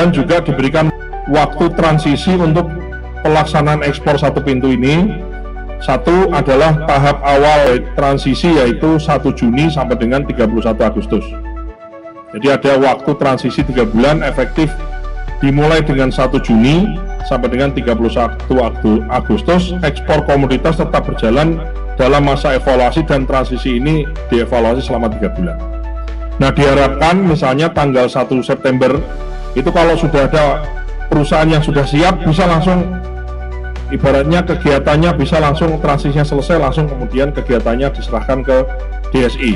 Dan juga diberikan waktu transisi untuk pelaksanaan ekspor satu pintu ini. Satu adalah tahap awal transisi yaitu 1 Juni sampai dengan 31 Agustus. Jadi ada waktu transisi 3 bulan efektif dimulai dengan 1 Juni sampai dengan 31 Agustus. Ekspor komoditas tetap berjalan dalam masa evaluasi dan transisi ini dievaluasi selama 3 bulan. Nah, diharapkan misalnya tanggal 1 September itu kalau sudah ada perusahaan yang sudah siap bisa langsung, ibaratnya kegiatannya bisa langsung, transisinya selesai langsung, kemudian kegiatannya diserahkan ke DSI.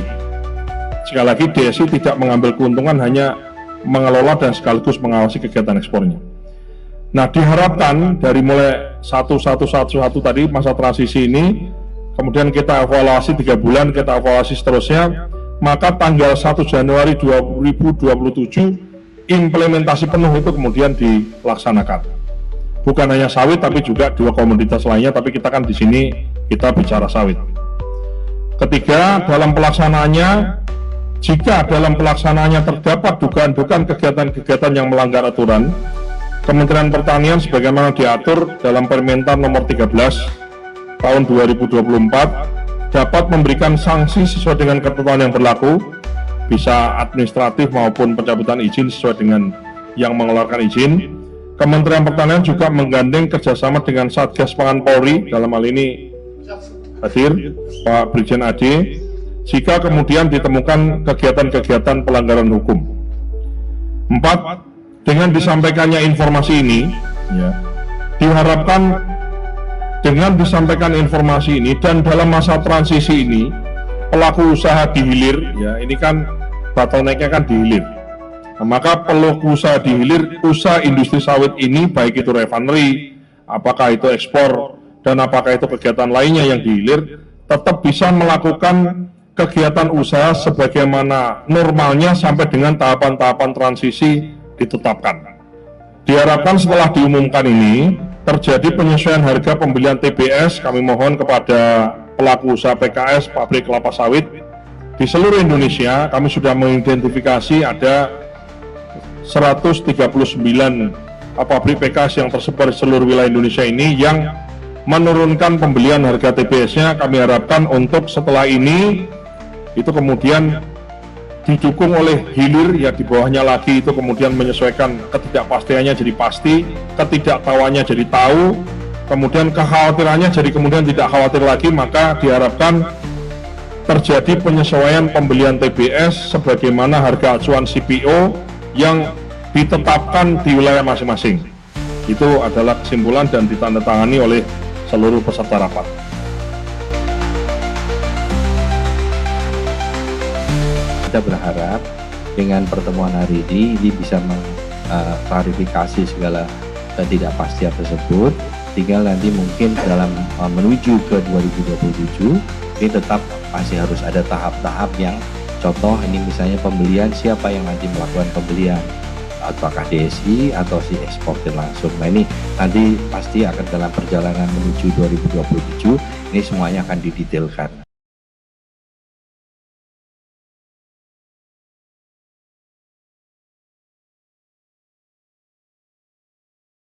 Sekali lagi, DSI tidak mengambil keuntungan, hanya mengelola dan sekaligus mengawasi kegiatan ekspornya. Nah, diharapkan dari mulai 1/1/1/1 tadi masa transisi ini, kemudian kita evaluasi 3 bulan, kita evaluasi seterusnya, maka tanggal 1 Januari 2027 implementasi penuh itu kemudian dilaksanakan. Bukan hanya sawit tapi juga 2 komoditas lainnya, tapi kita kan di sini kita bicara sawit. Ketiga, dalam pelaksanaannya, jika dalam pelaksanaannya terdapat dugaan-dugaan kegiatan-kegiatan yang melanggar aturan, Kementerian Pertanian sebagaimana diatur dalam Permentan nomor 13 tahun 2024 dapat memberikan sanksi sesuai dengan ketentuan yang berlaku, bisa administratif maupun pencabutan izin sesuai dengan yang mengeluarkan izin. Kementerian Pertanian juga menggandeng kerjasama dengan Satgas Pangan Polri, dalam hal ini hadir Pak Brigjen AD, jika kemudian ditemukan kegiatan-kegiatan pelanggaran hukum. 4. Dengan disampaikannya informasi ini, diharapkan dengan disampaikan informasi ini dan dalam masa transisi ini, pelaku usaha di hilir, ini kan bottleneck-nya kan di hilir. Nah, maka pelaku usaha di hilir, usaha industri sawit ini, baik itu refinery, apakah itu ekspor, dan apakah itu kegiatan lainnya yang di hilir, tetap bisa melakukan kegiatan usaha sebagaimana normalnya sampai dengan tahapan-tahapan transisi ditetapkan. Diharapkan setelah diumumkan ini terjadi penyesuaian harga pembelian TBS. Kami mohon kepada pelaku usaha PKS, pabrik kelapa sawit di seluruh Indonesia. Kami sudah mengidentifikasi ada 139 pabrik PKS yang tersebar di seluruh wilayah Indonesia ini yang menurunkan pembelian harga TBS-nya. Kami harapkan untuk setelah ini itu kemudian didukung oleh hilir, ya di bawahnya lagi itu kemudian menyesuaikan ketidakpastiannya jadi pasti, ketidaktahuannya jadi tahu, kemudian kekhawatirannya jadi kemudian tidak khawatir lagi. Maka diharapkan terjadi penyesuaian pembelian TBS sebagaimana harga acuan CPO yang ditetapkan di wilayah masing-masing. Itu adalah kesimpulan dan ditandatangani oleh seluruh peserta rapat. Kita berharap dengan pertemuan hari ini bisa mengklarifikasi segala ketidakpastian tersebut, tinggal nanti mungkin dalam menuju ke 2027 ini tetap masih harus ada tahap-tahap yang contoh ini misalnya pembelian, siapa yang nanti melakukan pembelian, apakah DSI atau si eksportir langsung. Nah, ini nanti pasti akan dalam perjalanan menuju 2027 ini semuanya akan didetailkan.